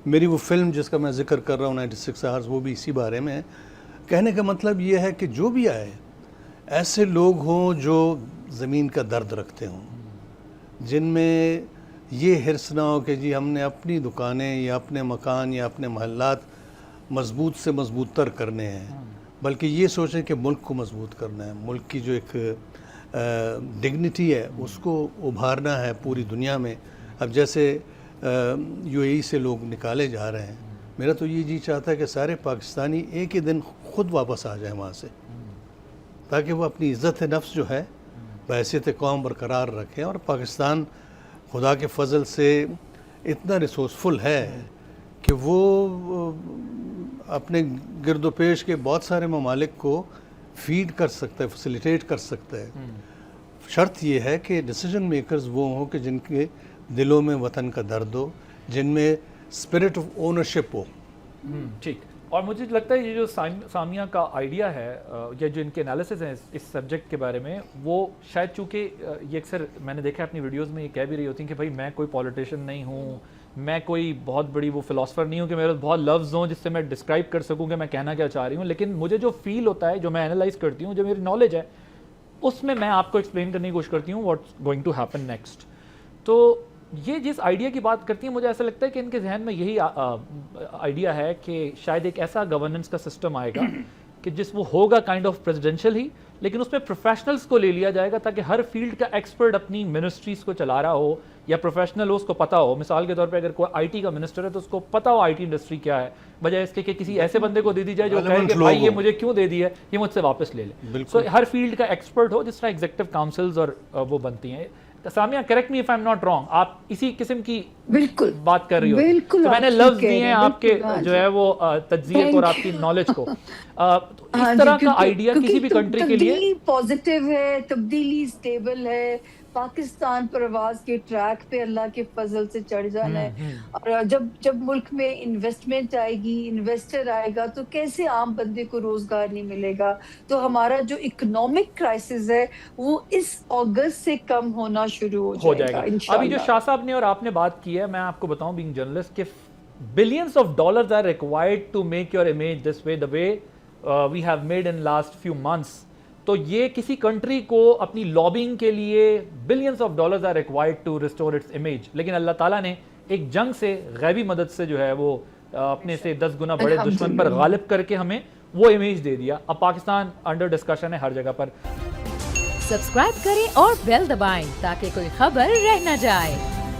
میری وہ فلم جس کا میں ذکر کر رہا ہوں 96 آورز، وہ بھی اسی بارے میں ہے. کہنے کا مطلب یہ ہے کہ جو بھی آئے ایسے لوگ ہوں جو زمین کا درد رکھتے ہوں، جن میں یہ حرص نہ ہو کہ جی ہم نے اپنی دکانیں یا اپنے مکان یا اپنے محلات مضبوط سے مضبوط تر کرنے ہیں، بلکہ یہ سوچیں کہ ملک کو مضبوط کرنا ہے، ملک کی جو ایک ڈگنیٹی ہے اس کو ابھارنا ہے پوری دنیا میں. اب جیسے یو اے ای سے لوگ نکالے جا رہے ہیں، میرا تو یہ جی چاہتا ہے کہ سارے پاکستانی ایک ہی دن خود واپس آ جائیں وہاں سے، تاکہ وہ اپنی عزت نفس جو ہے بحیثیت قوم برقرار رکھیں. اور پاکستان خدا کے فضل سے اتنا ریسورسفل ہے کہ وہ اپنے گرد و پیش کے بہت سارے ممالک کو فیڈ کر سکتا ہے، فیسیلیٹیٹ کر سکتا ہے. شرط یہ ہے کہ ڈیسیجن میکرز وہ ہوں کہ جن کے دلوں میں وطن کا درد ہو، جن میں اسپرٹ آف اونرشپ ہو. ٹھیک. اور مجھے لگتا ہے یہ جو سامیہ کا آئیڈیا ہے یا جو ان کے انالیسز ہیں اس سبجیکٹ کے بارے میں، وہ شاید چونکہ یہ اکثر میں نے دیکھا اپنی ویڈیوز میں یہ کہہ بھی رہی ہوتی ہیں کہ بھائی میں کوئی پولیٹیشین نہیں ہوں، میں کوئی بہت بڑی وہ فلاسفر نہیں ہوں کہ میرے بہت لفظ ہوں جس سے میں ڈسکرائب کر سکوں کہ میں کہنا کیا چاہ رہی ہوں، لیکن مجھے جو فیل ہوتا ہے، جو میں انالائز کرتی ہوں، جو میری نالج ہے، اس میں آپ کو ایکسپلین کرنے کی کوشش کرتی ہوں what's going to happen next. تو یہ جس آئیڈیا کی بات کرتی ہیں، مجھے ایسا لگتا ہے کہ ان کے ذہن میں یہی آئیڈیا ہے کہ شاید ایک ایسا گورننس کا سسٹم آئے گا کہ جس وہ ہوگا کائنڈ آف پریزیڈینشیل ہی، لیکن اس میں پروفیشنلز کو لے لیا جائے گا تاکہ ہر فیلڈ کا ایکسپرٹ اپنی منسٹریز کو چلا رہا ہو یا پروفیشنل ہو، اس کو پتہ ہو. مثال کے طور پہ اگر کوئی آئی ٹی کا منسٹر ہے تو اس کو پتہ ہو آئی ٹی انڈسٹری کیا ہے، بجائے اس کے کہ کسی ایسے بندے کو دے دی جائے جو کہے کہ بھائی یہ مجھے کیوں دے دی ہے، یہ مجھ سے واپس لے لے. سو ہر فیلڈ کا ایکسپرٹ ہو، جس طرح ایگزیکٹو کاؤنسلز اور وہ بنتی ہیں. Samia correct me if I am not wrong, آپ اسی قسم کی بالکل بات کر رہی ہو. تو میں نے لفظ دیے ہیں آپ کے جو ہے وہ تجزیے کو اور آپ کی نالج کو. اس طرح کا آئیڈیا کسی بھی کنٹری کے لیے پازیٹیو ہے، تبدیلی اسٹیبل ہے. پاکستان پرواز کے ٹریک پہ اللہ کے فضل سے چڑھ جانا ہے. اور جب ملک میں انویسٹمنٹ آئے گی، انویسٹر آئے گا، تو کیسے عام بندے کو روزگار نہیں ملے گا. تو ہمارا جو اکنامک کرائسس ہے وہ اس اگست سے کم ہونا شروع ہو جائے گا انشاءاللہ. ابھی جو شاہ صاحب نے اور آپ نے بات کی ہے، میں آپ کو بتاؤں بینگ جرنلسٹ کہ billions of dollars are required to make your image this way, the way we have made in last few months. تو یہ کسی کنٹری کو اپنی لابنگ کے لیے billions of dollars are required to restore its image. لیکن اللہ تعالیٰ نے ایک جنگ سے، غیبی مدد سے جو ہے وہ اپنے سے 10 گنا بڑے دشمن پر غالب کر کے ہمیں وہ امیج دے دیا. اب پاکستان انڈر ڈسکشن ہے ہر جگہ پر. سبسکرائب کریں اور بیل دبائیں تاکہ کوئی خبر رہ نہ جائے.